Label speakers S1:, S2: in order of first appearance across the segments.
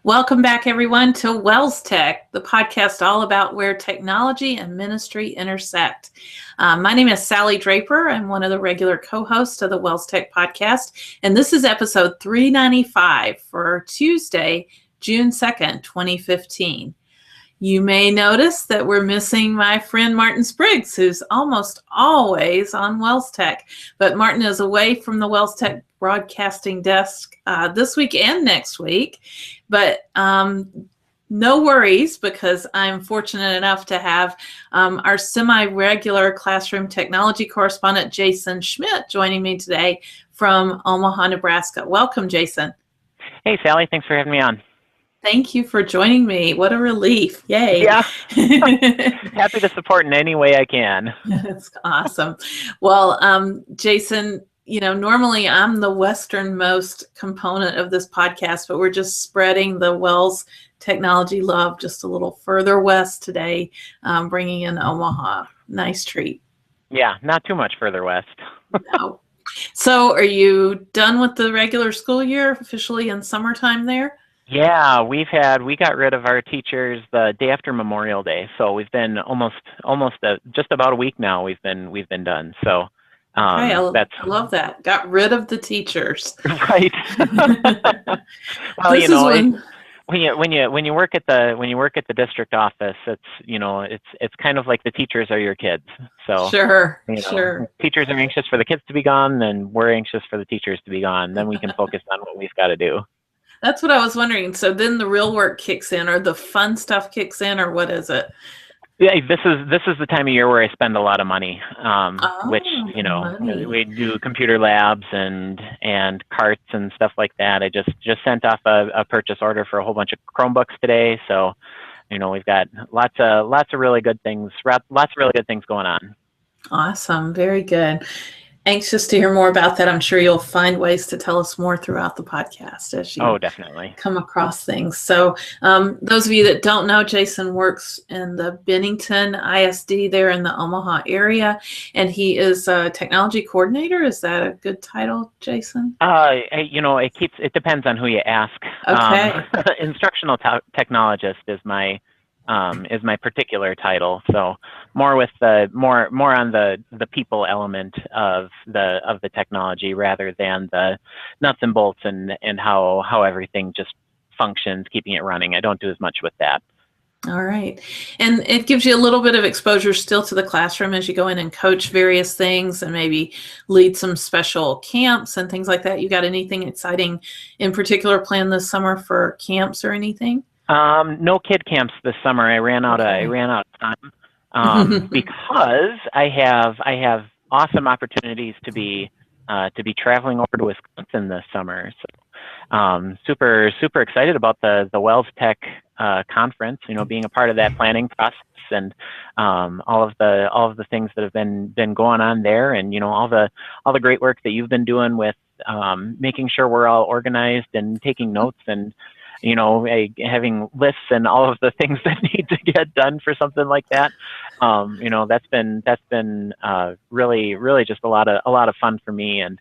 S1: Welcome back, everyone, to WELSTech, the podcast all about where technology and ministry intersect. My name is Sallie Draper. I'm one of the regular co-hosts of the WELSTech podcast, and this is episode 395 for Tuesday, June 2nd, 2015. You may notice that we're missing my friend Martin Spriggs, who's almost always on WELSTech, but Martin is away from the WELSTech broadcasting desk this week and next week. But no worries, because I'm fortunate enough to have our semi-regular classroom technology correspondent, Jason Schmidt, joining me today from Omaha, Nebraska. Welcome, Jason.
S2: Hey, Sallie. Thanks for having me on.
S1: Thank you for joining me. What a relief. Yay.
S2: Yeah. Happy to support in any way I can.
S1: That's awesome. Well, Jason, normally I'm the westernmost component of this podcast, but we're just spreading the WELS technology love just a little further west today, bringing in Omaha. Nice treat.
S2: Yeah, not too much further west.
S1: No. So are you done with the regular school year officially in summertime there?
S2: Yeah, we got rid of our teachers the day after Memorial Day, so we've been just about a week now. We've been done. So
S1: I love that. Got rid of the teachers.
S2: Right. Well, when you work at the district office, it's kind of like the teachers are your kids. So
S1: sure.
S2: Teachers are anxious for the kids to be gone, then we're anxious for the teachers to be gone. Then we can focus on what we've got to do.
S1: That's what I was wondering. So then the real work kicks in, or the fun stuff kicks in, or what is it?
S2: Yeah, this is the time of year where I spend a lot of money, which
S1: money.
S2: We do computer labs and carts and stuff like that. I just sent off a purchase order for a whole bunch of Chromebooks today, so we've got lots of really good things going on.
S1: Awesome, very good. Anxious to hear more about that. I'm sure you'll find ways to tell us more throughout the podcast as you
S2: definitely
S1: come across things. So those of you that don't know, Jason works in the Bennington ISD there in the Omaha area, and he is a technology coordinator. Is that a good title, Jason?
S2: It depends on who you ask.
S1: Okay.
S2: Instructional technologist is my particular title. So more on the people element of the technology rather than the nuts and bolts and how everything just functions, keeping it running. I don't do as much with that.
S1: All right. And it gives you a little bit of exposure still to the classroom as you go in and coach various things and maybe lead some special camps and things like that. You got anything exciting in particular planned this summer for camps or anything?
S2: No kid camps this summer. I ran out of time because I have awesome opportunities to be traveling over to Wisconsin this summer. So super excited about the WELSTech conference. Being a part of that planning process and all of the things that have been going on there, and all the great work that you've been doing with making sure we're all organized and taking notes and having lists and all of the things that need to get done for something like that. That's been really just a lot of fun for me, and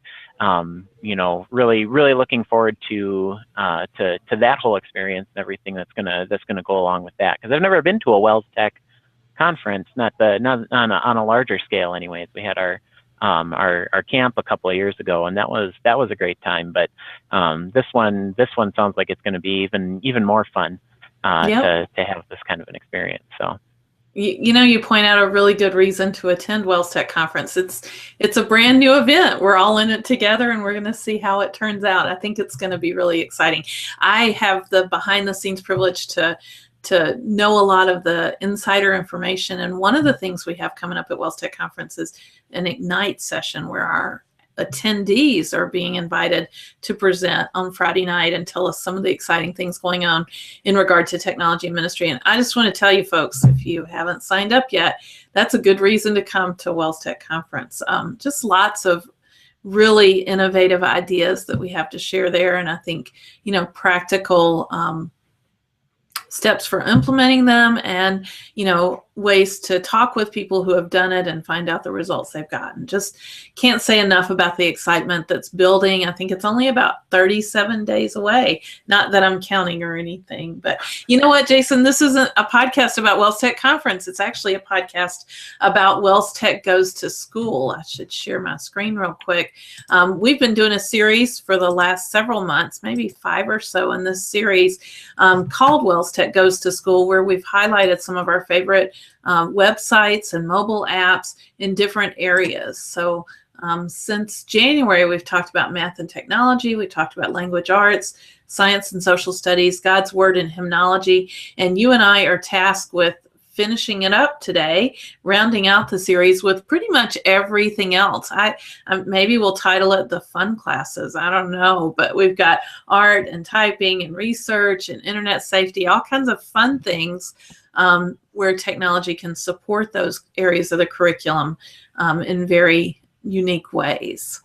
S2: really looking forward to that whole experience and everything that's gonna go along with that. Because I've never been to a WELSTech conference, not on a larger scale. Anyways, we had our camp a couple of years ago, and that was a great time. But this one sounds like it's going to be even more fun to have this kind of an experience. So
S1: you point out a really good reason to attend WELSTech conference. It's a brand new event. We're all in it together, and we're going to see how it turns out. I think it's going to be really exciting. I have the behind the scenes privilege to know a lot of the insider information. And one of the things we have coming up at WELSTech conference is an Ignite session where our attendees are being invited to present on Friday night and tell us some of the exciting things going on in regard to technology and ministry. And I just want to tell you folks, if you haven't signed up yet, that's a good reason to come to WELSTech conference. Just lots of really innovative ideas that we have to share there. And I think, practical steps for implementing them, and ways to talk with people who have done it and find out the results they've gotten. Just can't say enough about the excitement that's building. I think it's only about 37 days away. Not that I'm counting or anything, but you know what, Jason, this isn't a podcast about WELSTech Conference. It's actually a podcast about WELSTech Goes to School. I should share my screen real quick. We've been doing a series for the last several months, maybe 5 or so in this series, called WELSTech Goes to School, where we've highlighted some of our favorite websites and mobile apps in different areas. So since January, we've talked about math and technology, we talked about language arts, science and social studies, God's word and hymnology, and you and I are tasked with finishing it up today, rounding out the series with pretty much everything else. Maybe we'll title it the fun classes. I don't know, but we've got art and typing and research and internet safety, all kinds of fun things where technology can support those areas of the curriculum in very unique ways.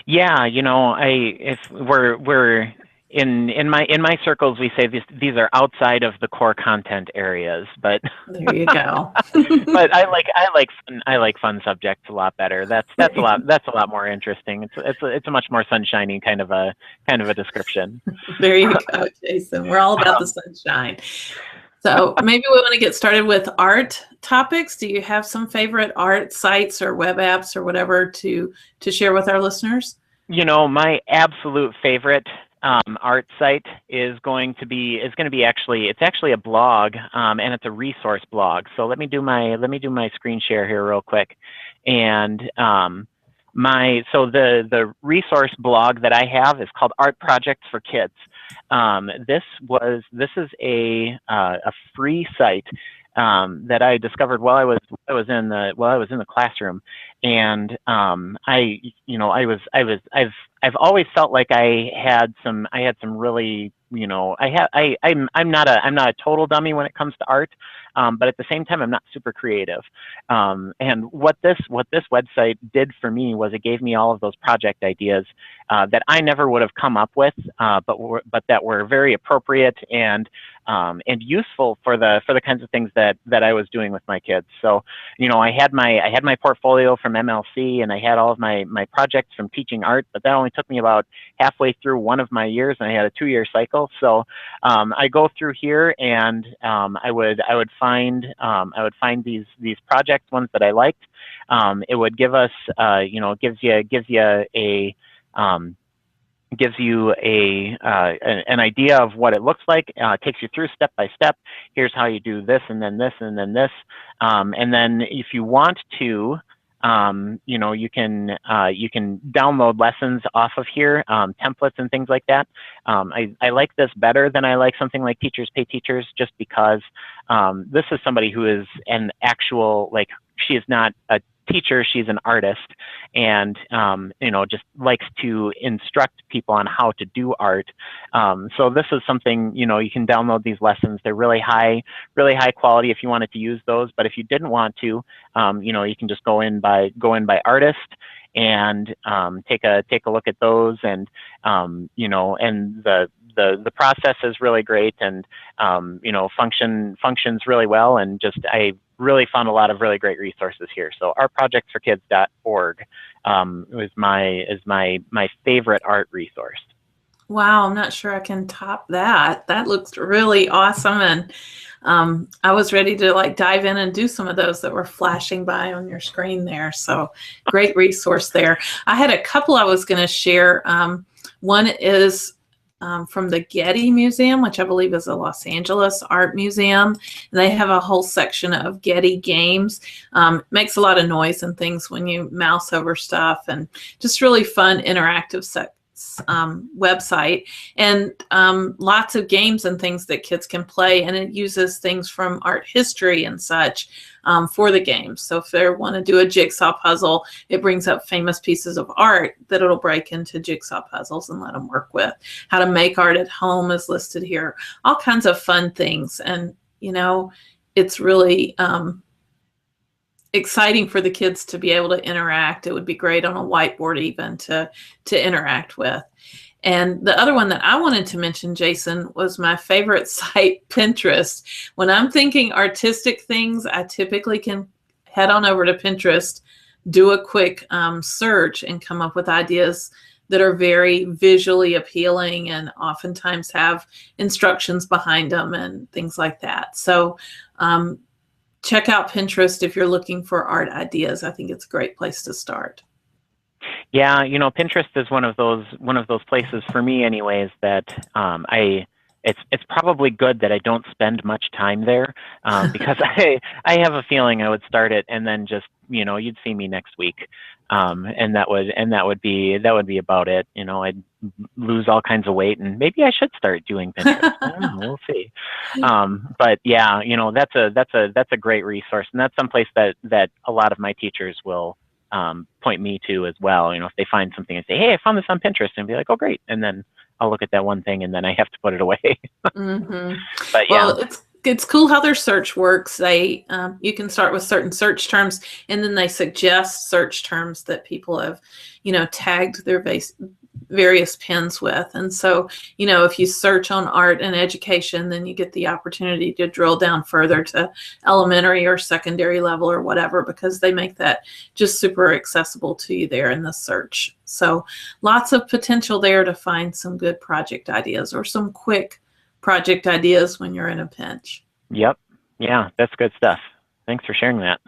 S2: Yeah, if we're in my circles, we say these are outside of the core content areas, but
S1: there you go.
S2: But I like fun subjects a lot better. That's a lot more interesting. It's a much more sunshiny kind of a description.
S1: There you go, Jason. We're all about the sunshine. So maybe we want to get started with art topics. Do you have some favorite art sites or web apps or whatever to share with our listeners?
S2: My absolute favorite art site is going to be it's actually a blog, and it's a resource blog. So let me do my screen share here real quick, and the resource blog that I have is called Art Projects for Kids. This is a free site that I discovered while I was in the classroom, and I've always felt like I had some really, I'm not a total dummy when it comes to art, but at the same time I'm not super creative. And what this website did for me was it gave me all of those project ideas that I never would have come up with, but that were very appropriate and useful for the kinds of things that I was doing with my kids. So, I had my portfolio from MLC, and I had all of my projects from teaching art, but that only took me about halfway through one of my years, and I had a 2-year cycle. So I go through here, and I would find these project ones that I liked. It would give us gives you an idea of what it looks like, takes you through step by step. Here's how you do this, and then this, and then this. And then if you want to, you can download lessons off of here, templates and things like that. I like this better than I like something like Teachers Pay Teachers, just because this is somebody who is an actual, she is not a teacher, she's an artist, and just likes to instruct people on how to do art. So this is something, you can download these lessons. They're really high quality if you wanted to use those, but if you didn't want to, you can just go in by artist and take a look at those, and and the process is really great, and functions really well, and just I really found a lot of really great resources here. So artprojectsforkids.org is my favorite art resource.
S1: Wow, I'm not sure I can top that. That looks really awesome, and I was ready to dive in and do some of those that were flashing by on your screen there. So great resource there. I had a couple I was going to share. One is from the Getty Museum, which I believe is a Los Angeles art museum. And they have a whole section of Getty games. Makes a lot of noise and things when you mouse over stuff, and just really fun interactive website, and lots of games and things that kids can play, and it uses things from art history and such for the games. So if they want to do a jigsaw puzzle, it brings up famous pieces of art that it'll break into jigsaw puzzles and let them work with. How to make art at home is listed here. All kinds of fun things, and it's really exciting for the kids to be able to interact. It would be great on a whiteboard even to interact with. And the other one that I wanted to mention, Jason, was my favorite site, Pinterest. When I'm thinking artistic things, I typically can head on over to Pinterest, do a quick search, and come up with ideas that are very visually appealing and oftentimes have instructions behind them and things like that. So check out Pinterest if you're looking for art ideas. I think it's a great place to start.
S2: Yeah, you know, Pinterest is one of those places for me, anyways, that it's probably good that I don't spend much time there, because I have a feeling I would start it and then just, you know, you'd see me next week, and that would be about it. You know, I'd lose all kinds of weight, and maybe I should start doing Pinterest. I don't know, we'll see. But yeah, you know, that's a great resource, and that's someplace that a lot of my teachers will point me to as well. You know, if they find something and say, "Hey, I found this on Pinterest," and be like, "Oh, great," and then I'll look at that one thing and then I have to put it away.
S1: Mm-hmm.
S2: But yeah.
S1: Well, it's cool how their search works. They you can start with certain search terms, and then they suggest search terms that people have, you know, tagged their various pins with. And so, you know, if you search on art and education, then you get the opportunity to drill down further to elementary or secondary level or whatever, because they make that just super accessible to you there in the search. So lots of potential there to find some good project ideas or some quick project ideas when you're in a pinch.
S2: Yep. Yeah, that's good stuff. Thanks for sharing that.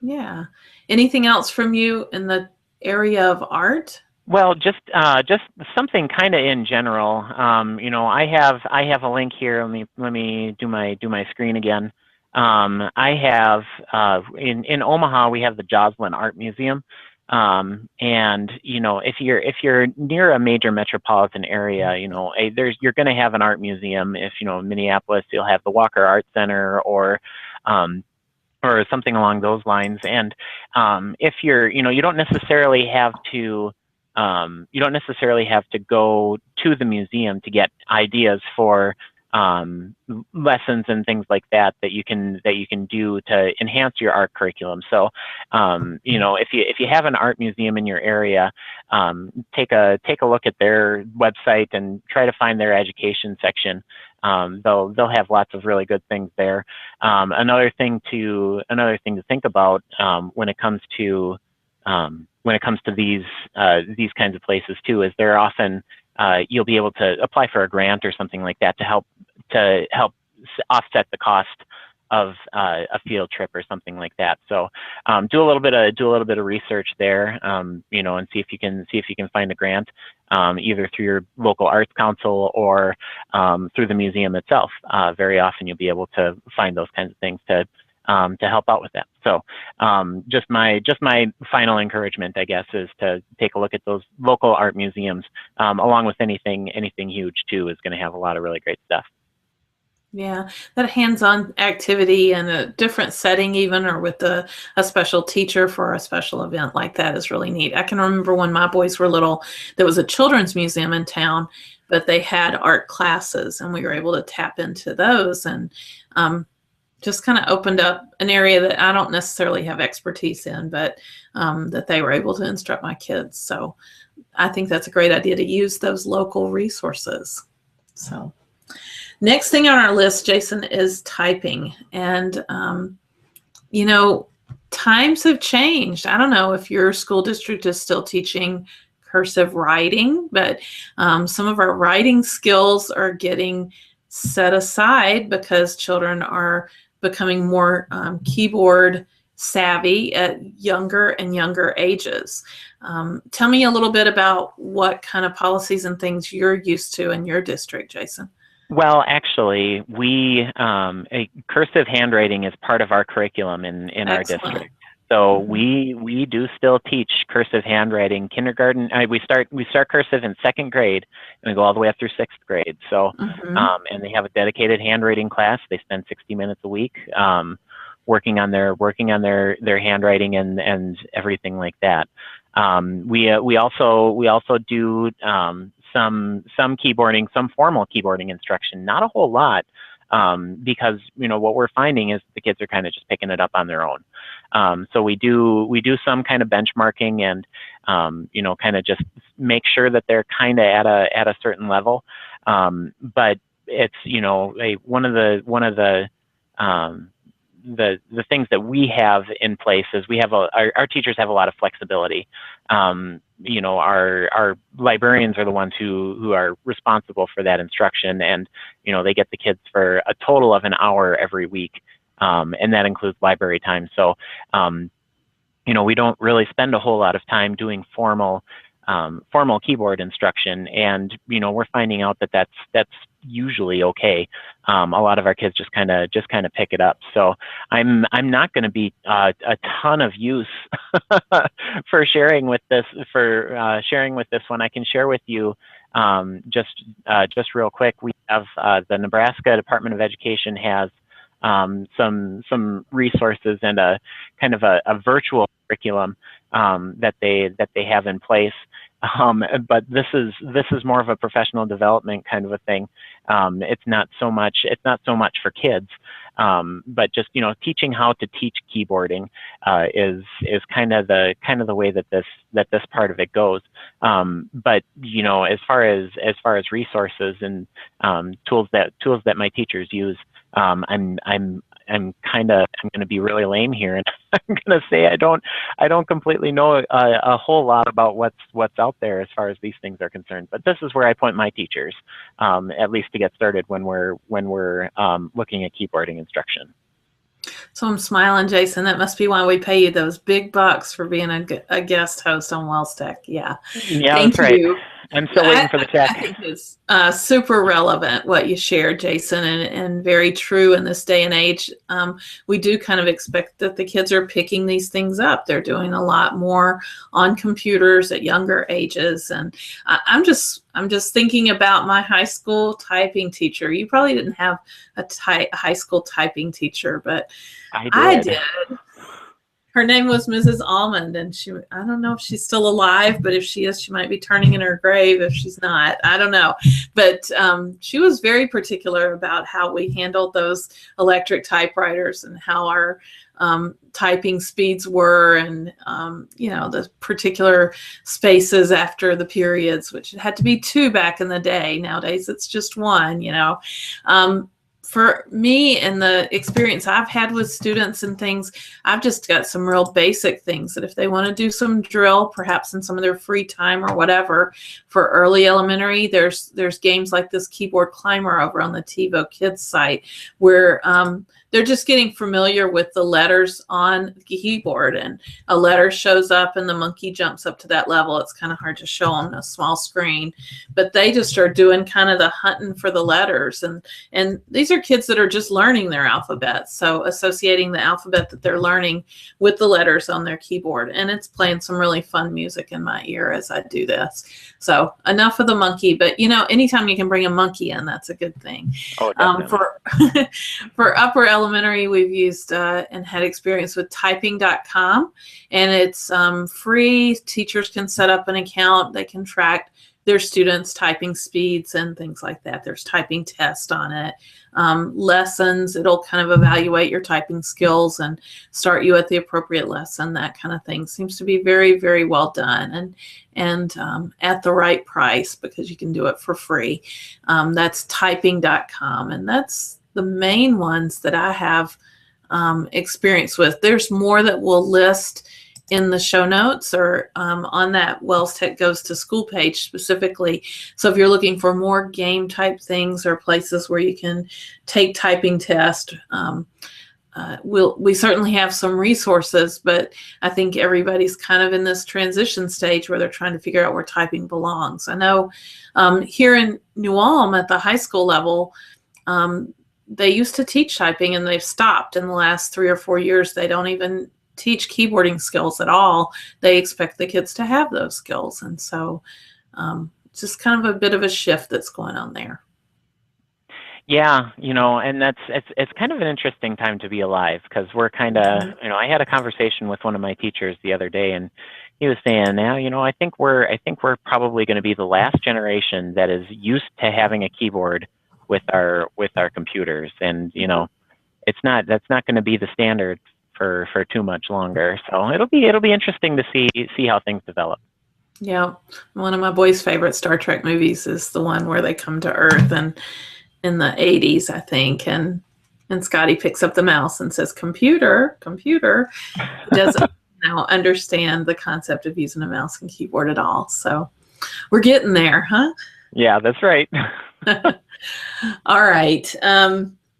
S1: Yeah. Anything else from you in the area of art?
S2: Well, just something kind of in general. You know, I have a link here. Let me do my screen again. I have in Omaha we have the Joslin Art Museum, and you know, if you're near a major metropolitan area, you know, you're going to have an art museum. If you know, in Minneapolis, you'll have the Walker Art Center or something along those lines. And if you know, you don't necessarily have to go to the museum to get ideas for lessons and things like that you can do to enhance your art curriculum. So you know, if you have an art museum in your area, take a look at their website and try to find their education section. They'll have lots of really good things there. Another thing to think about when it comes to these kinds of places too, is they're often you'll be able to apply for a grant or something like that to help offset the cost of a field trip or something like that. So do a little bit of research there, you know, and see if you can find a grant, either through your local arts council or through the museum itself. Very often you'll be able to find those kinds of things to help out with that. So just my final encouragement, I guess, is to take a look at those local art museums, along with anything huge too, is going to have a lot of really great stuff.
S1: Yeah, that hands-on activity in a different setting even, or with a special teacher for a special event like that, is really neat. I can remember when my boys were little, there was a children's museum in town, but they had art classes, and we were able to tap into those, and just kind of opened up an area that I don't necessarily have expertise in, but that they were able to instruct my kids. So I think that's a great idea to use those local resources. So next thing on our list, Jason, is typing. And, you know, times have changed. I don't know if your school district is still teaching cursive writing, but some of our writing skills are getting set aside because children are becoming more keyboard savvy at younger and younger ages. Tell me a little bit about what kind of policies and things you're used to in your district, Jason.
S2: Well, actually, cursive handwriting is part of our curriculum in our district. So we do still teach cursive handwriting. Kindergarten, we start cursive in 2nd grade and we go all the way up through 6th grade. So and they have a dedicated handwriting class. They spend 60 minutes a week working on their handwriting and everything like that. We also do some keyboarding, some formal keyboarding instruction. Not a whole lot. because what we're finding is the kids are kind of just picking it up on their own. So we do some kind of benchmarking and kind of just make sure that they're kind of at a certain level. But it's one of the things that we have in place is we have our teachers have a lot of flexibility. Our librarians are the ones who are responsible for that instruction, and they get the kids for a total of an hour every week, and that includes library time. So we don't really spend a whole lot of time doing formal keyboard instruction, and we're finding out that that's usually okay. A lot of our kids just kind of pick it up. So I'm not going to be a ton of use for sharing with this one. I can share with you just real quick. We have the Nebraska Department of Education has some resources and a kind of a virtual curriculum that they have in place. But this is more of a professional development kind of a thing. It's not so much for kids, but just teaching how to teach keyboarding is kind of the way that this part of it goes. But as far as resources and tools that my teachers use, I'm going to be really lame here, and I'm going to say I don't completely know a whole lot about what's out there as far as these things are concerned. But this is where I point my teachers, at least to get started when we're looking at keyboarding instruction.
S1: So I'm smiling, Jason. That must be why we pay you those big bucks for being a guest host on WELSTech. Yeah. Thank
S2: that's
S1: you.
S2: Right. I'm still waiting for the check.
S1: I think it's super relevant what you shared, Jason, and very true in this day and age. We do kind of expect that the kids are picking these things up. They're doing a lot more on computers at younger ages, and I'm just thinking about my high school typing teacher. You probably didn't have a high school typing teacher, but I did. Her name was Mrs. Almond, and I don't know if she's still alive, but if she is, she might be turning in her grave. If she's not, I don't know. But she was very particular about how we handled those electric typewriters and how our typing speeds were, and the particular spaces after the periods, which it had to be 2 back in the day. Nowadays, it's just 1. For me and the experience I've had with students and things, I've just got some real basic things that if they want to do some drill, perhaps in some of their free time or whatever, for early elementary, there's games like this Keyboard Climber over on the TiVo Kids site where they're just getting familiar with the letters on the keyboard, and a letter shows up and the monkey jumps up to that level. It's kind of hard to show on a small screen, but they just are doing kind of the hunting for the letters. And these are kids that are just learning their alphabet. So associating the alphabet that they're learning with the letters on their keyboard. And it's playing some really fun music in my ear as I do this. So enough of the monkey, but anytime you can bring a monkey in, that's a good thing.
S2: Oh, definitely.
S1: For upper elementary, we've used and had experience with typing.com, and it's free. Teachers can set up an account. They can track their students' typing speeds and things like that. There's typing tests on it, lessons. It'll kind of evaluate your typing skills and start you at the appropriate lesson. That kind of thing seems to be very, very well done, and at the right price because you can do it for free. That's typing.com, and that's the main ones that I have experience with. There's more that we'll list in the show notes or on that WELSTech Goes to School page specifically. So if you're looking for more game type things or places where you can take typing tests, we certainly have some resources, but I think everybody's kind of in this transition stage where they're trying to figure out where typing belongs. I know here in New Ulm at the high school level, they used to teach typing and they've stopped in the last 3 or 4 years. They don't even teach keyboarding skills at all. They expect the kids to have those skills. And so it's just kind of a bit of a shift that's going on there.
S2: Yeah, and it's kind of an interesting time to be alive because we're kind of, I had a conversation with one of my teachers the other day, and he was saying, now, I think we're probably going to be the last generation that is used to having a keyboard with our computers, and that's not going to be the standard for too much longer. So it'll be interesting to see how things develop.
S1: Yeah, one of my boys' favorite Star Trek movies is the one where they come to Earth, and in the 80s, I think, and Scotty picks up the mouse and says, "Computer, computer." He doesn't now understand the concept of using a mouse and keyboard at all. So we're getting there, huh?
S2: Yeah, that's right.
S1: All right.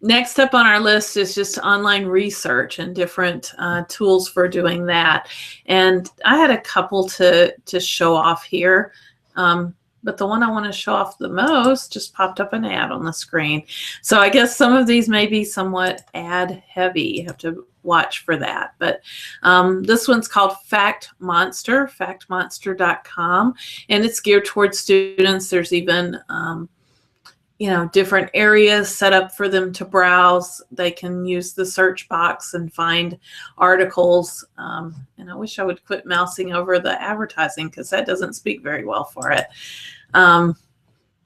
S1: Next up on our list is just online research and different tools for doing that. And I had a couple to show off here. But the one I want to show off the most just popped up an ad on the screen. So I guess some of these may be somewhat ad heavy. You have to watch for that. But this one's called Fact Monster, factmonster.com. And it's geared towards students. There's even different areas set up for them to browse. They can use the search box and find articles. And I wish I would quit mousing over the advertising because that doesn't speak very well for it.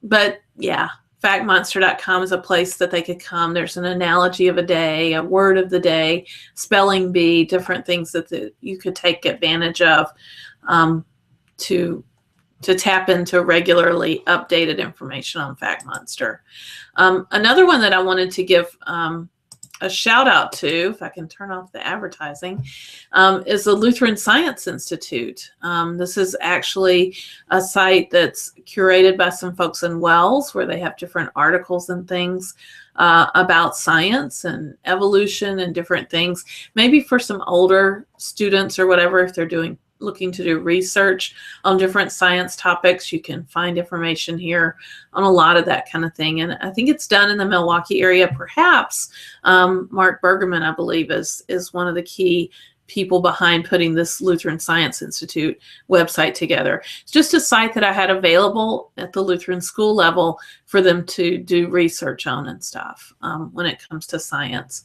S1: But yeah, factmonster.com is a place that they could come. There's an analogy of a day, a word of the day, spelling bee, different things that you could take advantage of to tap into regularly updated information on Fact Monster. Another one that I wanted to give a shout out to, if I can turn off the advertising, is the Lutheran Science Institute. This is actually a site that's curated by some folks in Wells, where they have different articles and things about science and evolution and different things. Maybe for some older students or whatever, if they're looking to do research on different science topics, you can find information here on a lot of that kind of thing. And I think it's done in the Milwaukee area. Perhaps Mark Bergerman, I believe, is one of the key people behind putting this Lutheran Science Institute website together. It's just a site that I had available at the Lutheran school level for them to do research on and stuff when it comes to science.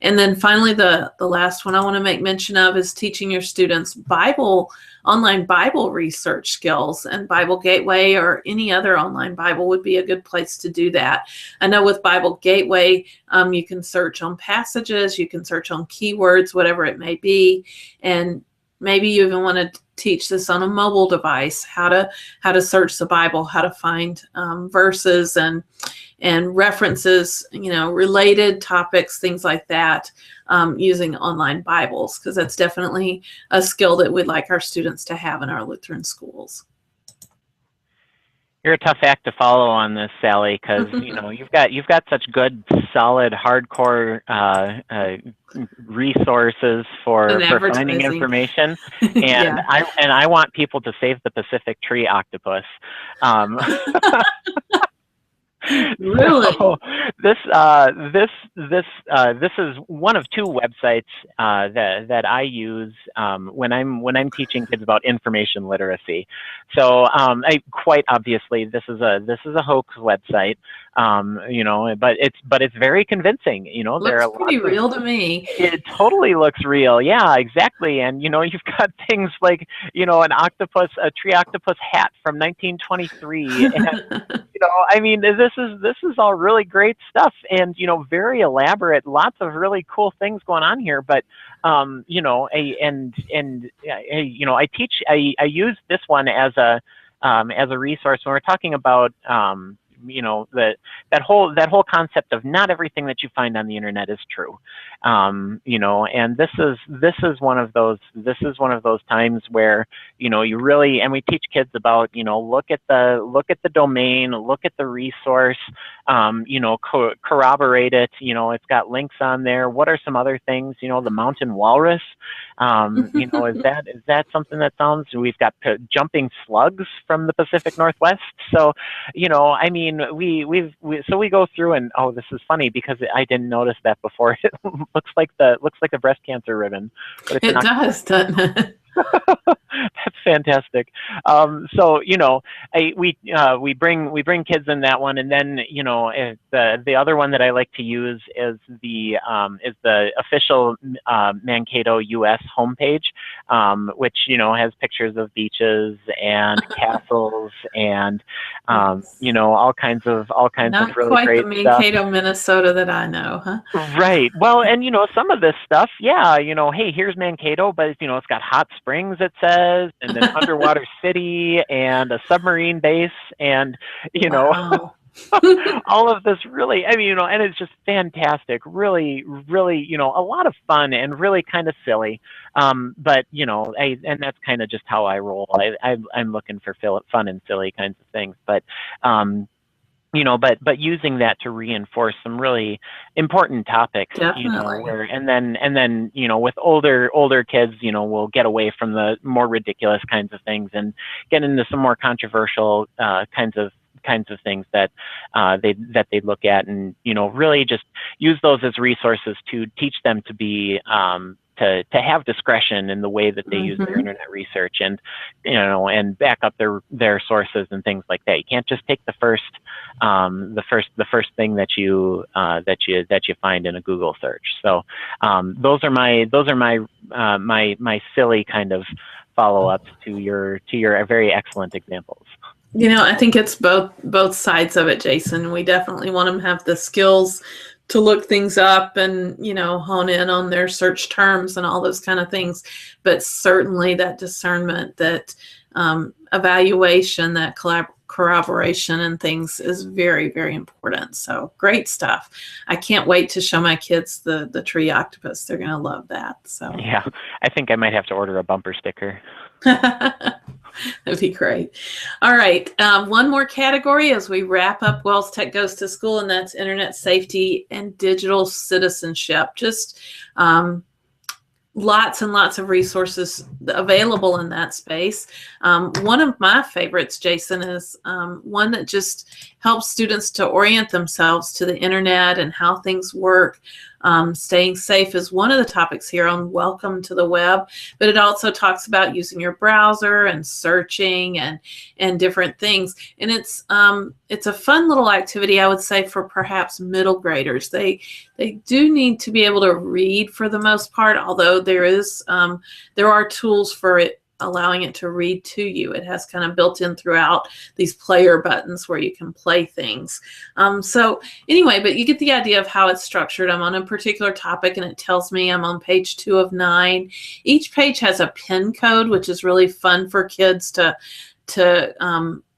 S1: And then finally, the last one I want to make mention of is teaching your students online Bible research skills, and Bible Gateway or any other online Bible would be a good place to do that. I know with Bible Gateway, you can search on passages, you can search on keywords, whatever it may be, and maybe you even want to teach this on a mobile device, how to search the Bible, how to find verses and references, related topics, things like that, using online Bibles, because that's definitely a skill that we'd like our students to have in our Lutheran schools.
S2: You're a tough act to follow on this, Sallie, because you've got such good, solid, hardcore resources for finding information, and yeah. I want people to save the Pacific tree octopus.
S1: Really?
S2: So this is one of two websites that I use when I'm teaching kids about information literacy. So quite obviously this is a hoax website, but it's very convincing.
S1: Looks there are pretty real to me.
S2: It totally looks real. Yeah, exactly. And you've got things like a tree octopus hat from 1923, and I mean, this is all really great stuff, and very elaborate, lots of really cool things going on here. But I use this one as a resource when we're talking about that whole concept of not everything that you find on the internet is true. And this is one of those times where you really, and we teach kids about look at the domain, look at the resource, corroborate it. It's got links on there. What are some other things? The mountain walrus. Is that something that sounds? We've got jumping slugs from the Pacific Northwest. So I mean, we go through, and this is funny because I didn't notice that before. It looks like the breast cancer ribbon. But
S1: it does, doesn't it?
S2: That's fantastic. So we bring kids in that one, and then the other one that I like to use is the official Mankato U.S. homepage, which has pictures of beaches and castles and all kinds of
S1: Not
S2: really
S1: quite
S2: great
S1: the
S2: stuff.
S1: Mankato, Minnesota that I know, huh?
S2: Right. Well, and some of this stuff, yeah, hey, here's Mankato, but it's got hot springs, it says, and an underwater city and a submarine base, and
S1: Wow.
S2: all of this really, and it's just fantastic, really, really, a lot of fun and really kind of silly. But and that's kind of just how I roll. I'm looking for fun and silly kinds of things, but but using that to reinforce some really important topics,
S1: Definitely.
S2: and then with older kids, we'll get away from the more ridiculous kinds of things and get into some more controversial kinds of things that they look at, and really just use those as resources to teach them to be to have discretion in the way that they use their internet research, and and back up their sources and things like that. You can't just take the first thing that you find in a Google search. So those are my silly kind of follow-ups to your very excellent examples.
S1: I think it's both sides of it, Jason. We definitely want them to have the skills to look things up and, hone in on their search terms and all those kind of things. But certainly that discernment, that evaluation, that corroboration and things is very, very important. So great stuff. I can't wait to show my kids the tree octopus. They're going to love that. So
S2: yeah, I think I might have to order a bumper sticker.
S1: That'd be great. All right. One more category as we wrap up WELSTech Goes to School, and that's internet safety and digital citizenship. Just lots and lots of resources available in that space. One of my favorites, Jason, is one that just helps students to orient themselves to the internet and how things work. Staying safe is one of the topics here on Welcome to the Web, but it also talks about using your browser and searching and different things. And it's a fun little activity, I would say, for perhaps middle graders. They do need to be able to read for the most part, although there are tools for it, allowing it to read to you. It has kind of built in throughout these player buttons where you can play things. So anyway, but you get the idea of how it's structured. I'm on a particular topic and it tells me I'm on page 2 of 9. Each page has a pin code, which is really fun for kids to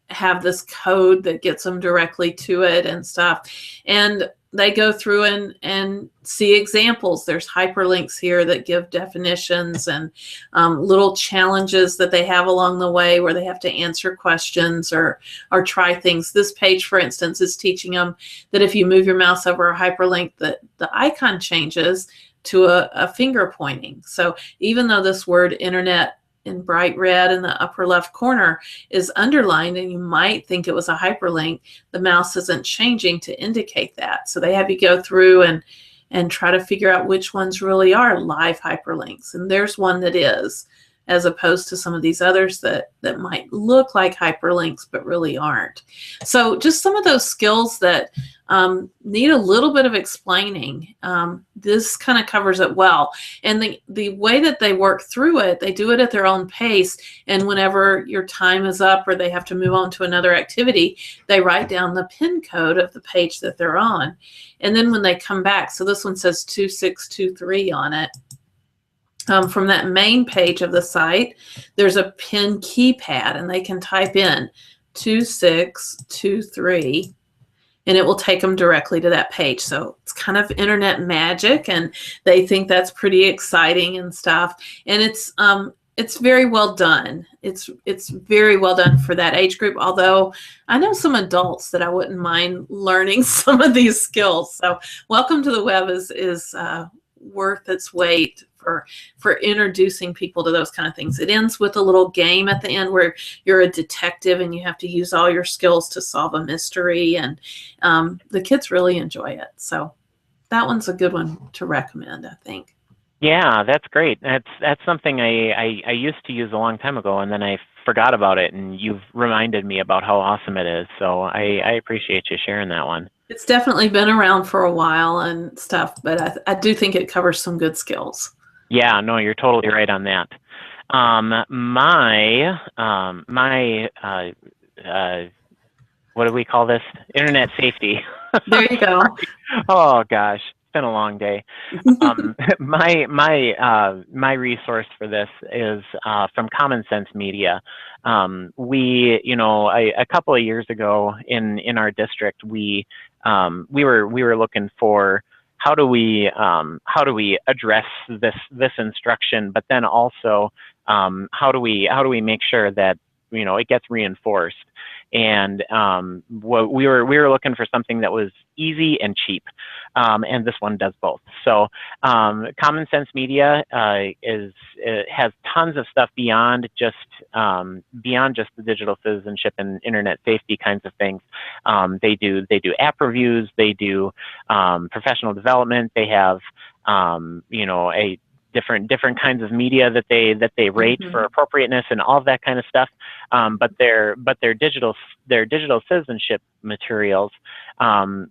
S1: have this code that gets them directly to it and stuff. And they go through and see examples. There's hyperlinks here that give definitions and little challenges that they have along the way where they have to answer questions or try things. This page, for instance, is teaching them that if you move your mouse over a hyperlink, that the icon changes to a finger pointing. So even though this word internet in bright red in the upper left corner is underlined and you might think it was a hyperlink, the mouse isn't changing to indicate that. So they have you go through and try to figure out which ones really are live hyperlinks. And there's one that is, as opposed to some of these others that might look like hyperlinks but really aren't. So just some of those skills that need a little bit of explaining. This kind of covers it well. And the way that they work through it, they do it at their own pace. And whenever your time is up or they have to move on to another activity, they write down the pin code of the page that they're on. And then when they come back, so this one says 2623 on it. From that main page of the site, there's a pin keypad and they can type in 2623 and it will take them directly to that page. So it's kind of internet magic and they think that's pretty exciting and stuff. And it's very well done. It's very well done for that age group, although I know some adults that I wouldn't mind learning some of these skills. So Welcome to the Web is worth its weight for introducing people to those kind of things. It ends with a little game at the end where you're a detective and you have to use all your skills to solve a mystery, and the kids really enjoy it. So that one's a good one to recommend, I think.
S2: Yeah, that's great. That's something I used to use a long time ago, and then I forgot about it, and you've reminded me about how awesome it is. So I appreciate you sharing that one.
S1: It's definitely been around for a while and stuff, but I do think it covers some good skills.
S2: Yeah, no, you're totally right on that. What do we call this? Internet safety.
S1: There you go.
S2: Oh gosh, it's been a long day. My resource for this is from Common Sense Media. A couple of years ago in our district, we were looking for how do we address this instruction, but then also how do we make sure that it gets reinforced. And what we were looking for something that was easy and cheap, and this one does both. So Common Sense Media has tons of stuff beyond just the digital citizenship and internet safety kinds of things. They do app reviews, they do professional development, they have a different kinds of media that they rate for appropriateness and all of that kind of stuff. But their digital citizenship materials,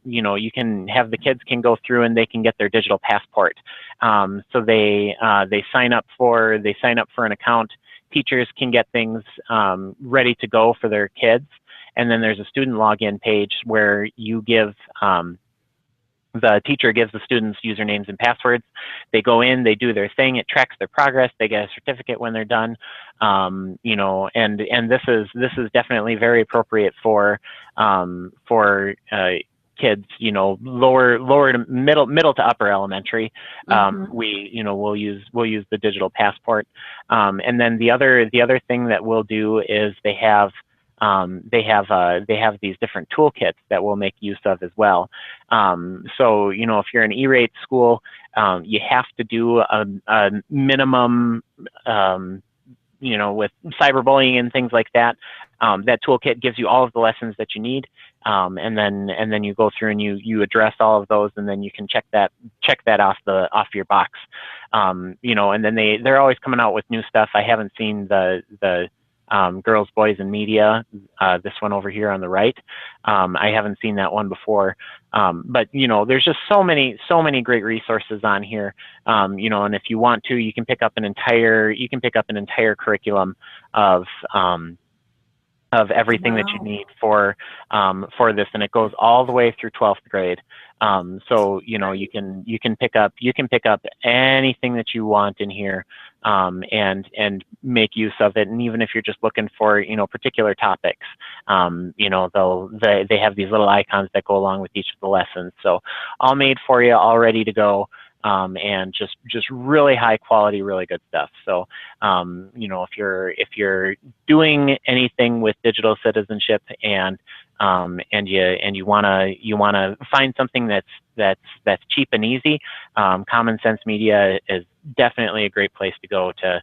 S2: you can have the kids can go through and they can get their digital passport. So they sign up for an account. Teachers can get things ready to go for their kids, and then there's a student login page where you give. The teacher gives the students usernames and passwords. They go in, they do their thing, it tracks their progress, they get a certificate when they're done. And this is definitely very appropriate for kids, lower to middle to upper elementary. We'll use the digital passport. And then the other thing that we'll do is they have these different toolkits that we'll make use of as well. So if you're an E-rate school, you have to do a minimum, with cyberbullying and things like that. That toolkit gives you all of the lessons that you need, and then you go through and you address all of those, and then you can check that off your box. And then they're always coming out with new stuff. I haven't seen the Girls, Boys, and Media, this one over here on the right. I haven't seen that one before, but there's just so many great resources on here. And if you want to, you can pick up an entire curriculum of everything that you need for this, and it goes all the way through 12th grade. So you can pick up anything that you want in here, and make use of it. And even if you're just looking for particular topics, they have these little icons that go along with each of the lessons. So all made for you, all ready to go. And just really high quality, really good stuff. So, if you're doing anything with digital citizenship and you wanna find something that's cheap and easy, Common Sense Media is definitely a great place to go to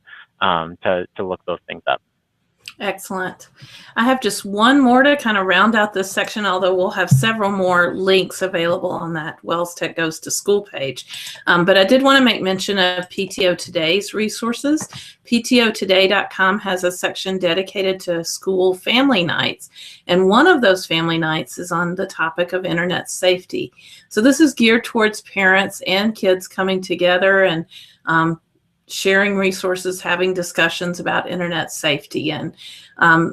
S2: look those things up.
S1: Excellent. I have just one more to kind of round out this section, although we'll have several more links available on that WELSTech Goes to School page. But I did want to make mention of PTO Today's resources. PTOtoday.com has a section dedicated to school family nights. And one of those family nights is on the topic of internet safety. So this is geared towards parents and kids coming together and sharing resources, having discussions about internet safety. And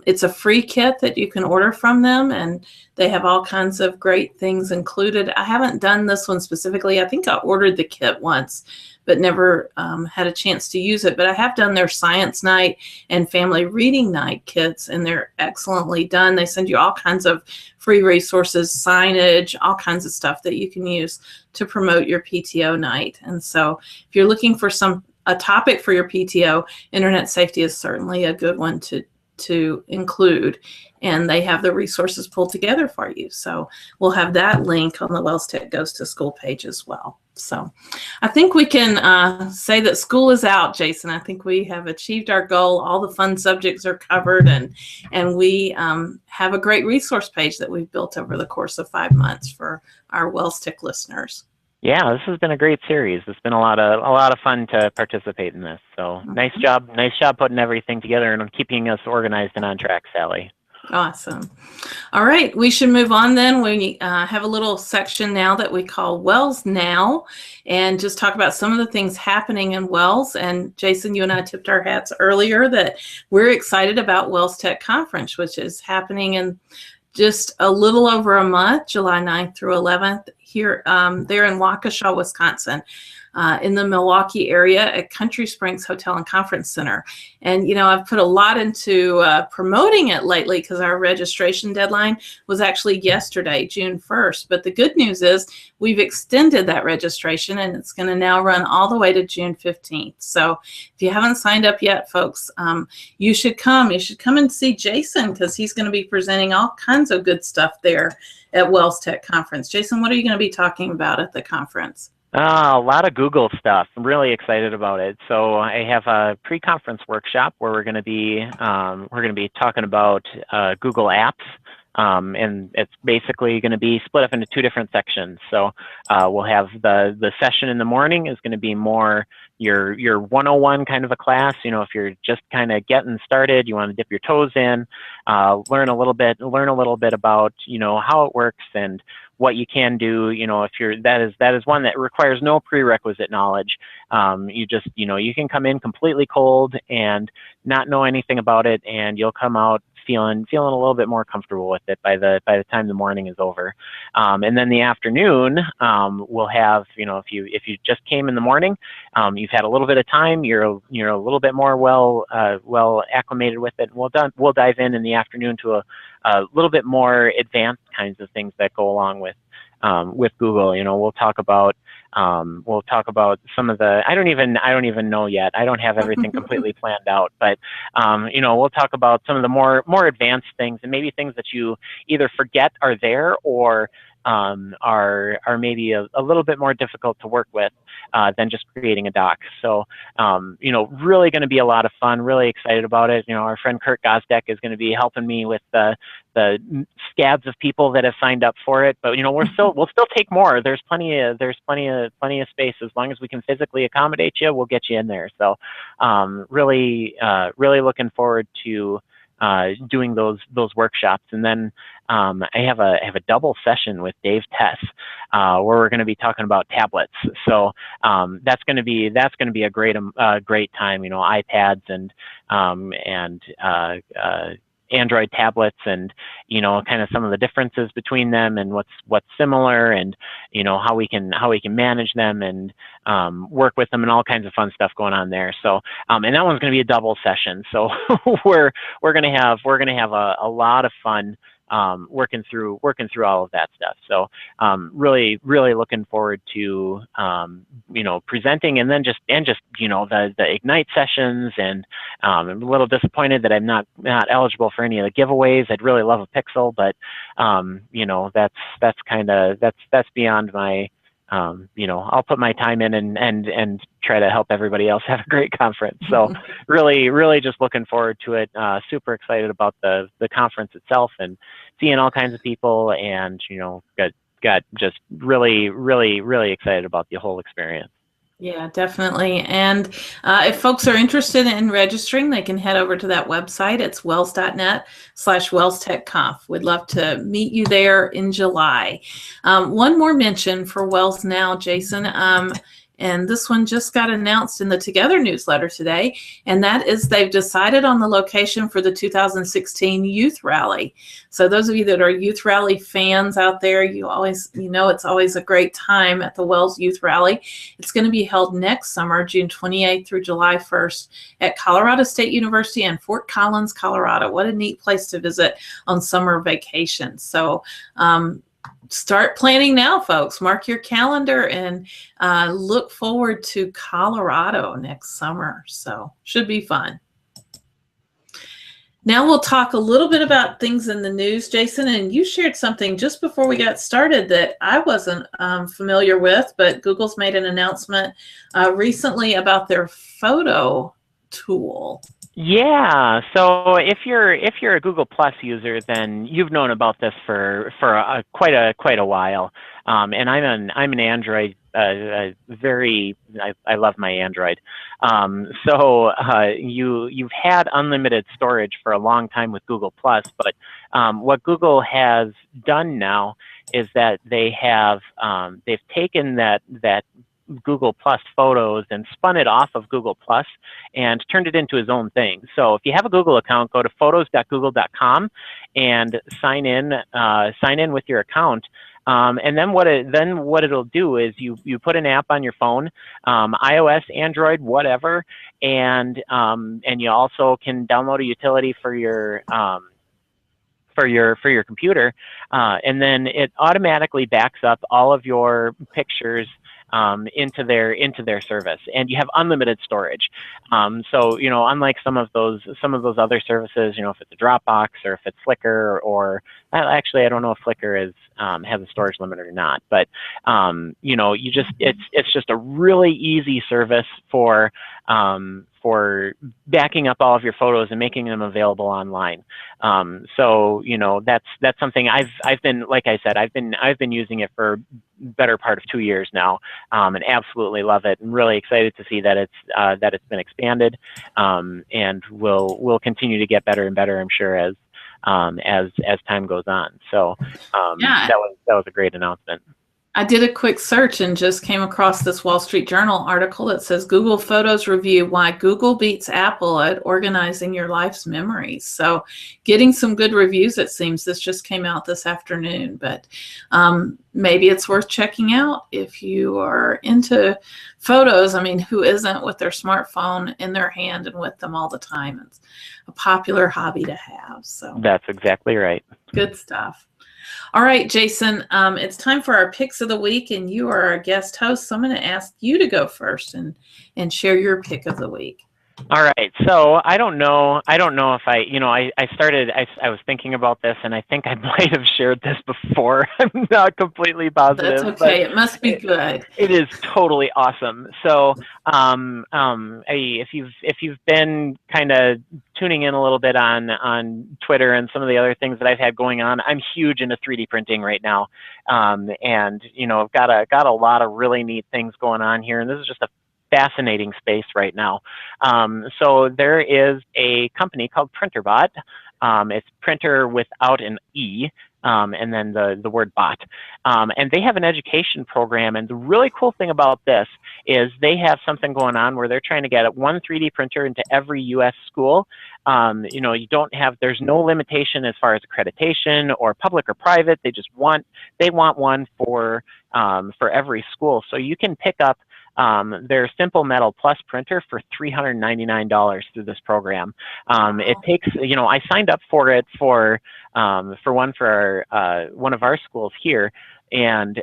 S1: it's a free kit that you can order from them, and they have all kinds of great things included. I haven't done this one specifically. I think I ordered the kit once, but never had a chance to use it. But I have done their science night and family reading night kits, and they're excellently done. They send you all kinds of free resources, signage, all kinds of stuff that you can use to promote your PTO night. And so if you're looking for a topic for your PTO, internet safety is certainly a good one to include, and they have the resources pulled together for you. So we'll have that link on the WELSTech Goes to School page as well. So I think we can say that school is out, Jason. I think we have achieved our goal. All the fun subjects are covered, and we have a great resource page that we've built over the course of 5 months for our WELSTech listeners.
S2: Yeah, this has been a great series. It's been a lot of fun to participate in this. So nice job putting everything together and keeping us organized and on track, Sally.
S1: Awesome. All right, we should move on then. We have a little section now that we call Wells Now, and just talk about some of the things happening in Wells. And Jason, you and I tipped our hats earlier that we're excited about WELSTech Conference, which is happening in just a little over a month, July 9th through 11th, here there in Waukesha, Wisconsin. In the Milwaukee area at Country Springs Hotel and Conference Center. And, you know, I've put a lot into promoting it lately because our registration deadline was actually yesterday, June 1st. But the good news is we've extended that registration, and it's going to now run all the way to June 15th. So if you haven't signed up yet, folks, you should come. You should come and see Jason because he's going to be presenting all kinds of good stuff there at WELSTech Conference. Jason, what are you going to be talking about at the conference?
S2: A lot of Google stuff. I'm really excited about it. So I have a pre-conference workshop where we're going to be talking about Google Apps, and it's basically going to be split up into two different sections. So we'll have the session in the morning is going to be more your 101 kind of a class. You know, if you're just kind of getting started, you want to dip your toes in, learn a little bit about, you know, how it works and what you can do. You know, if that is one that requires no prerequisite knowledge. You just, you know, you can come in completely cold and not know anything about it, and you'll come out feeling a little bit more comfortable with it by the time the morning is over. And then the afternoon, we'll have, you know, if you just came in the morning, you've had a little bit of time, you're a little bit more well acclimated with it. We'll dive in the afternoon to a little bit more advanced kinds of things that go along with Google. You know, we'll talk about some of the, I don't even know yet. I don't have everything completely planned out, but you know, we'll talk about some of the more advanced things, and maybe things that you either forget are there or are maybe a little bit more difficult to work with than just creating a doc. So, you know, really going to be a lot of fun, really excited about it. You know, our friend Kurt Gosdeck is going to be helping me with the scads of people that have signed up for it. But, you know, we'll still take more. There's plenty of space. As long as we can physically accommodate you, we'll get you in there. So, really looking forward to doing those workshops. And then I have a double session with Dave Tess where we're going to be talking about tablets. So that's going to be a great time. You know, iPads and Android tablets, and, you know, kind of some of the differences between them and what's similar, and, you know, how we can manage them and work with them, and all kinds of fun stuff going on there. So and that one's going to be a double session. So we're going to have a lot of fun working through all of that stuff. So really looking forward to you know, presenting, and just you know, the Ignite sessions. And I'm a little disappointed that I'm not eligible for any of the giveaways. I'd really love a Pixel, but you know, that's beyond my you know, I'll put my time in and try to help everybody else have a great conference. So really just looking forward to it. Super excited about the conference itself and seeing all kinds of people, and, you know, got just really excited about the whole experience.
S1: Yeah, definitely. And if folks are interested in registering, they can head over to that website. It's wells.net/WELSTechConf. We'd love to meet you there in July. One more mention for Wells Now, Jason. And this one just got announced in the Together newsletter today, and that is they've decided on the location for the 2016 Youth Rally. So those of you that are Youth Rally fans out there, you know it's always a great time at the Wells Youth Rally. It's going to be held next summer, June 28th through July 1st at Colorado State University in Fort Collins, Colorado. What a neat place to visit on summer vacation. So start planning now, folks. Mark your calendar and look forward to Colorado next summer. So should be fun. Now we'll talk a little bit about things in the news, Jason, and you shared something just before we got started that I wasn't familiar with, but Google's made an announcement recently about their photo tool.
S2: Yeah, so if you're a Google Plus user, then you've known about this for quite a while. And I'm an Android I love my Android. So you've had unlimited storage for a long time with Google Plus, but what Google has done now is that they've taken that Google Plus photos and spun it off of Google Plus and turned it into his own thing. So if you have a Google account, go to photos.google.com and sign in with your account. And then what it'll do is you put an app on your phone, iOS, Android, whatever, and you also can download a utility for your computer, and then it automatically backs up all of your pictures into their service, and you have unlimited storage. So unlike some of those other services, if it's a Dropbox or if it's Flickr, or actually I don't know if Flickr has a storage limit or not, but it's just a really easy service for backing up all of your photos and making them available online. So that's something I've been, like I said, I've been using it for better part of 2 years now, and absolutely love it. I'm really excited to see that it's been expanded, and will continue to get better and better, I'm sure, as time goes on. So that was a great announcement.
S1: I did a quick search and just came across this Wall Street Journal article that says Google Photos review why Google beats Apple at organizing your life's memories. So getting some good reviews, it seems. This just came out this afternoon, but maybe it's worth checking out if you are into photos. I mean, who isn't with their smartphone in their hand and with them all the time? It's a popular hobby to have. So
S2: that's exactly right.
S1: Good stuff. All right, Jason, it's time for our picks of the week, and you are our guest host, so I'm going to ask you to go first and share your pick of the week.
S2: All right. So I don't know if I was thinking about this, and I think I might have shared this before. I'm not completely positive.
S1: That's okay. It must be good.
S2: It is totally awesome. So if you've been kind of tuning in a little bit on Twitter and some of the other things that I've had going on, I'm huge into 3D printing right now. And I've got a lot of really neat things going on here, and this is just a fascinating space right now. So there is a company called PrinterBot. It's printer without an E, and then the word bot. And they have an education program. And the really cool thing about this is they have something going on where they're trying to get one 3D printer into every U.S. school. There's no limitation as far as accreditation or public or private. They want one for every school. So you can pick up their Simple Metal Plus printer for $399 through this program. It takes, I signed up for it for one of our schools here, and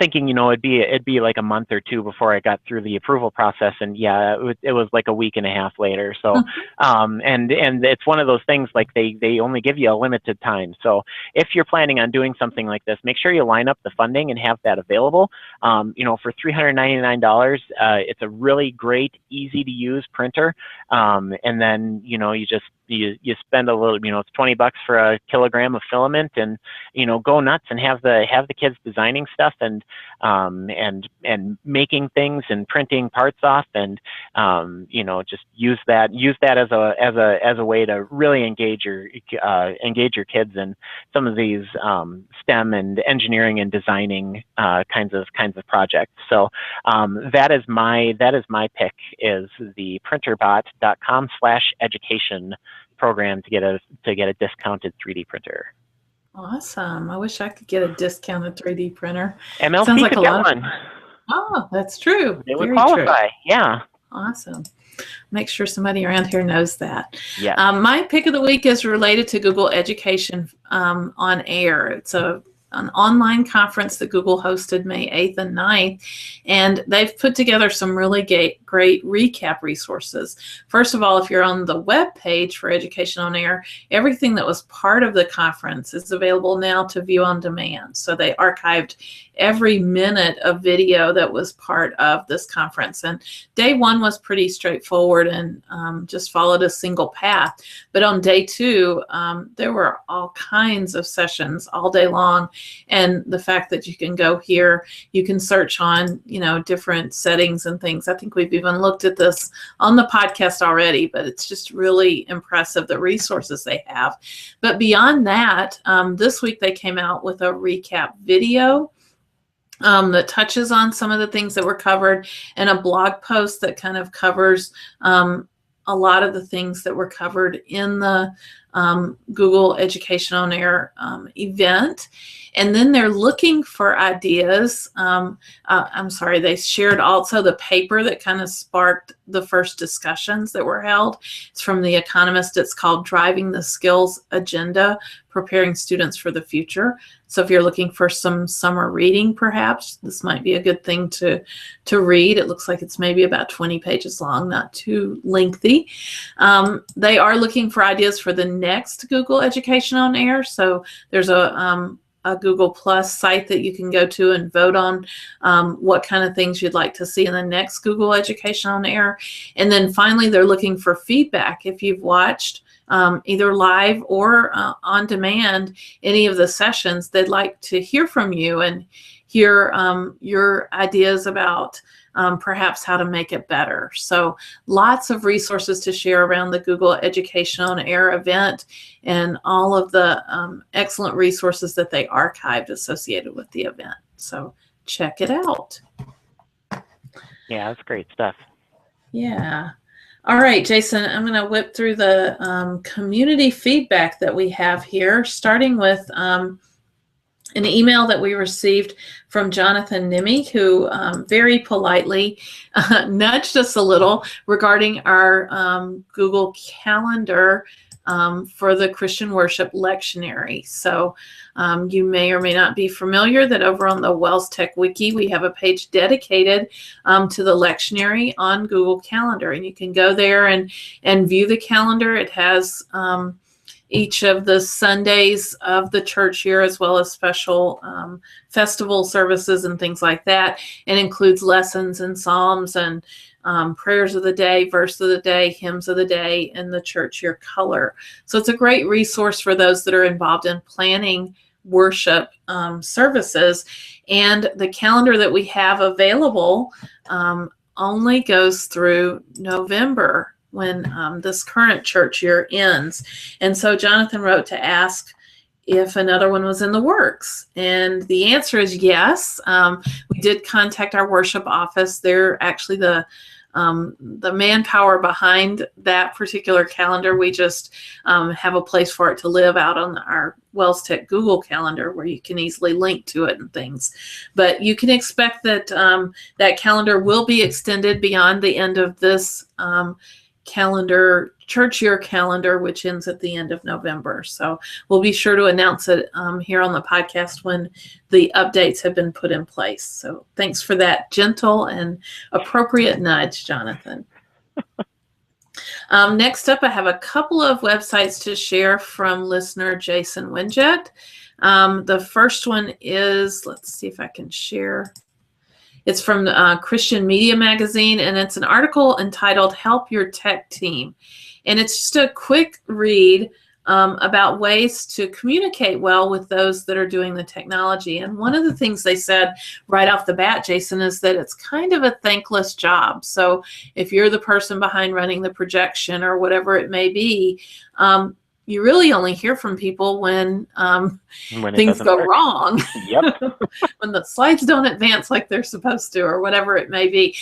S2: thinking, it'd be like a month or two before I got through the approval process, and yeah, it was like a week and a half later. So, and it's one of those things, like they only give you a limited time. So if you're planning on doing something like this, make sure you line up the funding and have that available. For $399, it's a really great, easy to use printer. And then, you spend a little, it's $20 for a kilogram of filament, and, go nuts and have the kids designing stuff and making things and printing parts off, and, just use that as a way to really engage your kids in some of these STEM and engineering and designing kinds of projects. So that is my pick, is the printerbot.com/education program to get a discounted 3D printer.
S1: Awesome. I wish I could get a discounted 3D printer.
S2: MLC
S1: Sounds like
S2: could get one.
S1: Oh, that's true.
S2: It would qualify.
S1: True.
S2: Yeah.
S1: Awesome. Make sure somebody around here knows that.
S2: Yeah.
S1: My pick of the week is related to Google Education on Air. It's an online conference that Google hosted May 8th and 9th, and they've put together some really great recap resources. First of all, if you're on the web page for Education on Air, everything that was part of the conference is available now to view on demand. So they archived every minute of video that was part of this conference. And day one was pretty straightforward and just followed a single path. But on day two, there were all kinds of sessions all day long And the fact that you can go here, you can search on, different settings and things. I think we've even looked at this on the podcast already, but it's just really impressive, the resources they have. But beyond that, this week they came out with a recap video that touches on some of the things that were covered, and a blog post that kind of covers a lot of the things that were covered in the Google Education on Air event. And then they're looking for ideas. They shared also the paper that kind of sparked the first discussions that were held. It's from The Economist. It's called Driving the Skills Agenda, Preparing Students for the Future. So if you're looking for some summer reading, perhaps this might be a good thing to read. It looks like it's maybe about 20 pages long, not too lengthy. They are looking for ideas for the next Google Education on Air. So there's a Google Plus site that you can go to and vote on what kind of things you'd like to see in the next Google Education on Air. And then finally, they're looking for feedback. If you've watched either live or on demand any of the sessions, they'd like to hear from you and hear your ideas about perhaps how to make it better. So lots of resources to share around the Google Education on Air event, and all of the excellent resources that they archived associated with the event. So check it out.
S2: Yeah, that's great stuff.
S1: Yeah. All right, Jason, I'm going to whip through the community feedback that we have here, starting with an email that we received from Jonathan Nimme, who very politely nudged us a little regarding our Google Calendar for the Christian Worship Lectionary. So you may or may not be familiar that over on the WELSTech Wiki, we have a page dedicated to the lectionary on Google Calendar. And you can go there and view the calendar. It has each of the Sundays of the church year, as well as special festival services and things like that. It includes lessons and psalms and prayers of the day, verse of the day, hymns of the day, and the church year color. So it's a great resource for those that are involved in planning worship services. And the calendar that we have available only goes through November, when this current church year ends. And so Jonathan wrote to ask if another one was in the works. And the answer is yes. We did contact our worship office. They're actually the manpower behind that particular calendar. We just have a place for it to live out on our WELSTech Google Calendar, where you can easily link to it and things. But you can expect that that calendar will be extended beyond the end of this calendar, church year calendar, which ends at the end of November. So we'll be sure to announce it here on the podcast when the updates have been put in place. So thanks for that gentle and appropriate nudge, Jonathan. Next up, I have a couple of websites to share from listener Jason Winjet. The first one is, let's see if I can share. It's from Christian Media Magazine, and it's an article entitled Help Your Tech Team. And it's just a quick read about ways to communicate well with those that are doing the technology. And one of the things they said right off the bat, Jason, is that it's kind of a thankless job. So if you're the person behind running the projection or whatever it may be, you really only hear from people when things go wrong.
S2: Yep.
S1: When the slides don't advance like they're supposed to, or whatever it may be.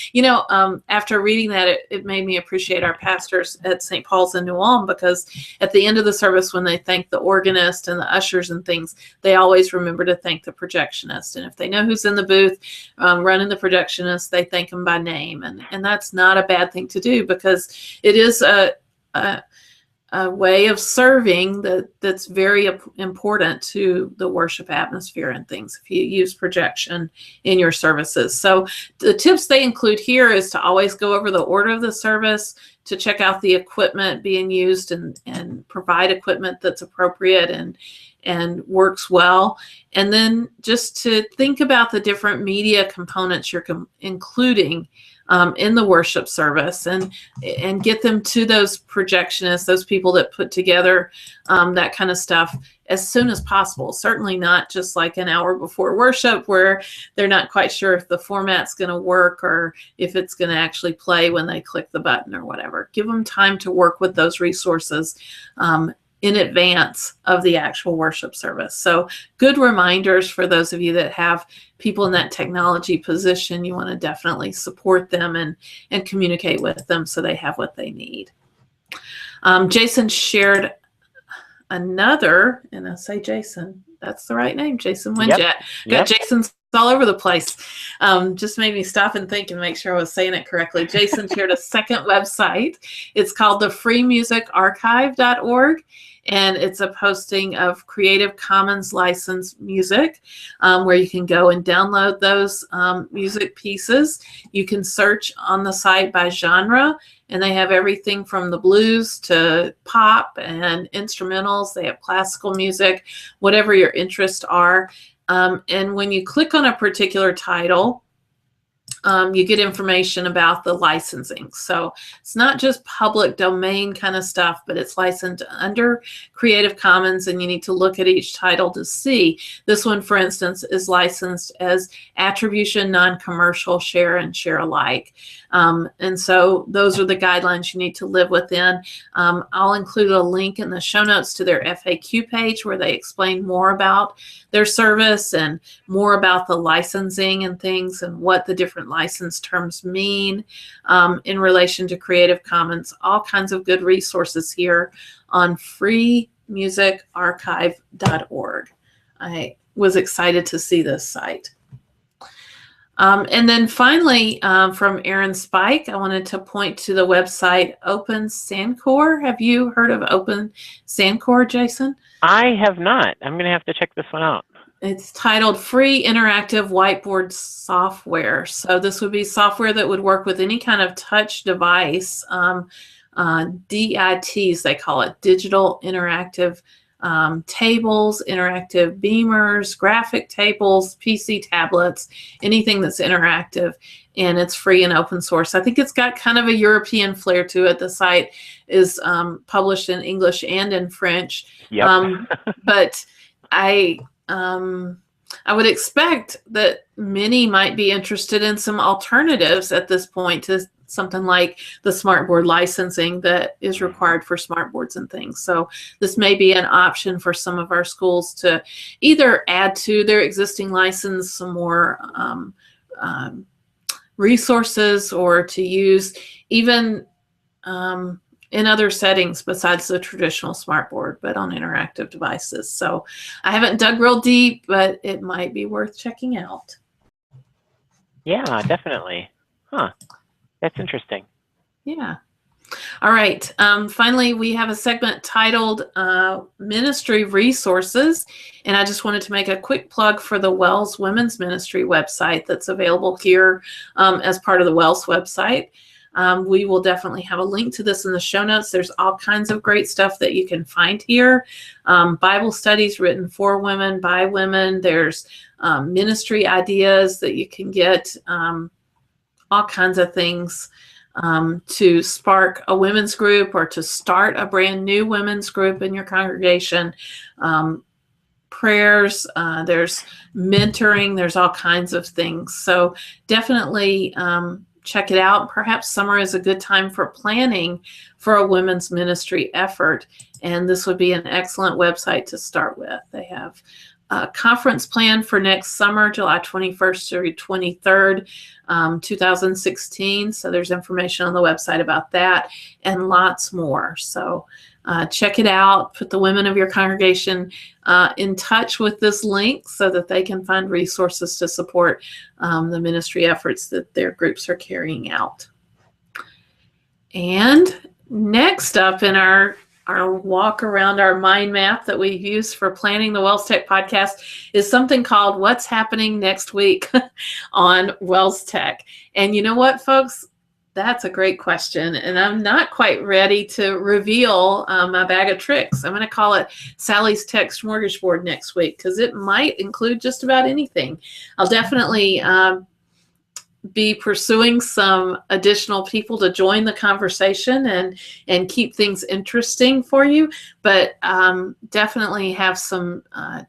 S1: After reading that, it made me appreciate our pastors at St. Paul's in New Ulm, because at the end of the service, when they thank the organist and the ushers and things, they always remember to thank the projectionist. And if they know who's in the booth running the projectionist, they thank them by name. And that's not a bad thing to do, because it is a way of serving that's very important to the worship atmosphere and things if you use projection in your services. So the tips they include here is to always go over the order of the service, to check out the equipment being used and provide equipment that's appropriate and works well. And then just to think about the different media components you're including in the worship service, and get them to those projectionists, those people that put together that kind of stuff as soon as possible. Certainly not just like an hour before worship where they're not quite sure if the format's going to work or if it's going to actually play when they click the button or whatever. Give them time to work with those resources in advance of the actual worship service. So good reminders for those of you that have people in that technology position. You want to definitely support them and communicate with them so they have what they need. Jason shared another, and I say Jason, that's the right name, Jason Winjet.
S2: Yep.
S1: Got Jason's all over the place. Just made me stop and think and make sure I was saying it correctly. Jason shared a second website. It's called the freemusicarchive.org. And it's a posting of Creative Commons licensed music where you can go and download those music pieces. You can search on the site by genre, and they have everything from the blues to pop and instrumentals. They have classical music, whatever your interests are. And when you click on a particular title, you get information about the licensing. So it's not just public domain kind of stuff, but it's licensed under Creative Commons, and you need to look at each title to see. This one, for instance, is licensed as attribution, non-commercial, share, and share alike. And so those are the guidelines you need to live within. I'll include a link in the show notes to their FAQ page where they explain more about their service and more about the licensing and things and what the different license terms mean in relation to Creative Commons. All kinds of good resources here on freemusicarchive.org. I was excited to see this site. And then finally, from Aaron Spike, I wanted to point to the website Open Sancor. Have you heard of Open Sancor, Jason?
S2: I have not. I'm going to have to check this one out.
S1: It's titled Free Interactive Whiteboard Software. So this would be software that would work with any kind of touch device, DITs, they call it, Digital Interactive tables, interactive beamers, graphic tables, PC tablets, anything that's interactive, and it's free and open source. I think it's got kind of a European flair to it. The site is published in English and in French.
S2: Yep.
S1: But I would expect that many might be interested in some alternatives at this point to something like the smartboard licensing that is required for smartboards and things. So this may be an option for some of our schools to either add to their existing license some more resources, or to use even in other settings besides the traditional smartboard, but on interactive devices. So I haven't dug real deep, but it might be worth checking out.
S2: Yeah, definitely. Huh. That's interesting.
S1: Yeah. All right. Finally, we have a segment titled Ministry Resources. And I just wanted to make a quick plug for the WELS Women's Ministry website that's available here as part of the WELS website. We will definitely have a link to this in the show notes. There's all kinds of great stuff that you can find here. Bible studies written for women, by women. There's ministry ideas that you can get, all kinds of things to spark a women's group or to start a brand new women's group in your congregation. Prayers, there's mentoring, there's all kinds of things. So definitely check it out. Perhaps summer is a good time for planning for a women's ministry effort, and this would be an excellent website to start with. They have a conference plan for next summer, July 21st through 23rd, 2016. So there's information on the website about that and lots more. So check it out. Put the women of your congregation in touch with this link so that they can find resources to support the ministry efforts that their groups are carrying out. And next up in our walk around our mind map that we've used for planning the WELSTech podcast is something called What's Happening Next Week on WELSTech. And you know what, folks? That's a great question. And I'm not quite ready to reveal my bag of tricks. I'm going to call it Sallie's Tech Smorgasbord next week because it might include just about anything. I'll definitely be pursuing some additional people to join the conversation and keep things interesting for you. But but definitely have some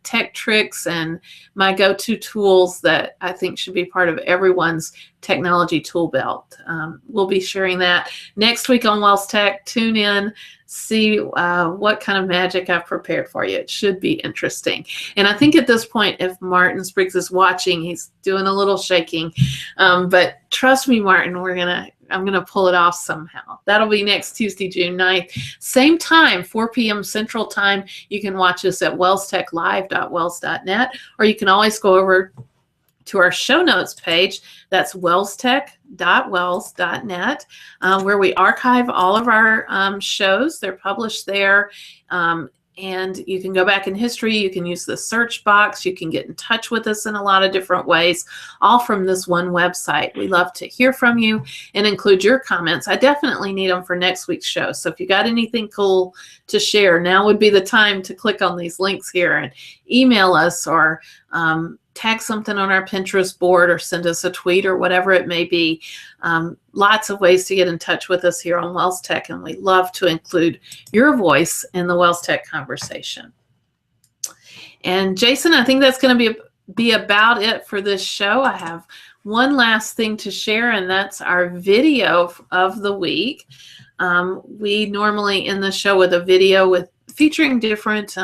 S1: tech tricks and my go-to tools that I think should be part of everyone's technology tool belt. We'll be sharing that next week on WELSTech. Tune in, see what kind of magic I've prepared for you. It should be interesting. And I think at this point, if Martin Spriggs is watching, he's doing a little shaking. But trust me, Martin, I'm gonna pull it off somehow. That'll be next Tuesday, June 9th. Same time, 4 p.m. Central Time. You can watch us at wellstechlive.wels.net, or you can always go over to our show notes page. That's wellstech.wels.net, where we archive all of our shows. They're published there. And you can go back in history. You can use the search box. You can get in touch with us in a lot of different ways, all from this one website. We love to hear from you and include your comments. I definitely need them for next week's show. So if you got anything cool to share, now would be the time to click on these links here and email us, or tag something on our Pinterest board, or send us a tweet, or whatever it may be. Lots of ways to get in touch with us here on WELSTech, and we love to include your voice in the WELSTech conversation. And Jason, I think that's going to be about it for this show. I have one last thing to share, and that's our video of the week. We normally end the show with a video featuring different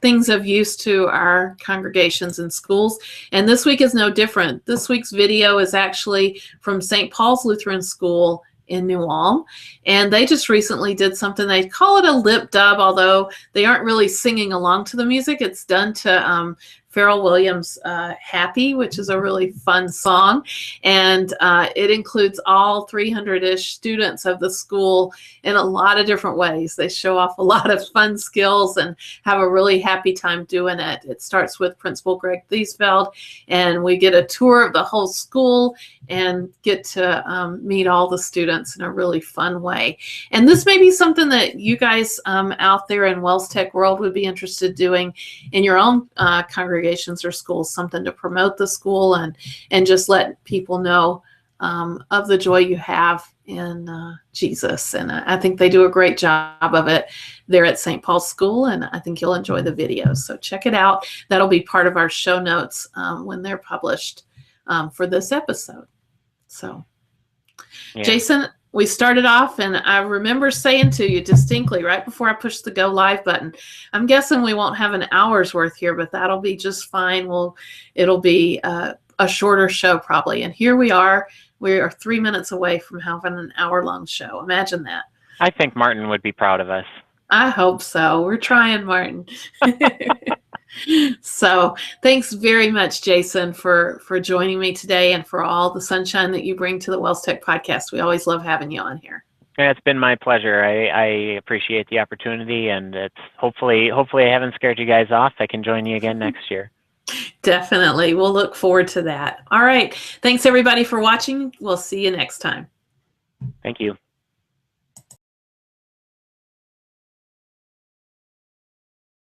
S1: things of use to our congregations and schools. And this week is no different. This week's video is actually from St. Paul's Lutheran School in New Ulm. And they just recently did something, they call it a lip dub, although they aren't really singing along to the music. It's done to Pharrell Williams' Happy, which is a really fun song. And it includes all 300-ish students of the school in a lot of different ways. They show off a lot of fun skills and have a really happy time doing it. It starts with Principal Greg Thiesfeld, and we get a tour of the whole school and get to meet all the students in a really fun way. And this may be something that you guys out there in WELSTech world would be interested in doing in your own congregations or schools, something to promote the school and just let people know of the joy you have in Jesus. And I think they do a great job of it there at St. Paul's School, and I think you'll enjoy the videos. So check it out. That'll be part of our show notes when they're published for this episode. So, yeah. Jason, we started off, and I remember saying to you distinctly right before I pushed the go live button, I'm guessing we won't have an hour's worth here, but that'll be just fine. It'll be a shorter show probably. And here we are 3 minutes away from having an hour-long show. Imagine that.
S2: I think Martin would be proud of us.
S1: I hope so. We're trying, Martin. So thanks very much, Jason, for joining me today and for all the sunshine that you bring to the WELSTech podcast. We always love having you on here.
S2: Yeah, it's been my pleasure. I appreciate the opportunity, and it's hopefully I haven't scared you guys off. I can join you again next year.
S1: Definitely. We'll look forward to that. All right. Thanks, everybody, for watching. We'll see you next time.
S2: Thank you.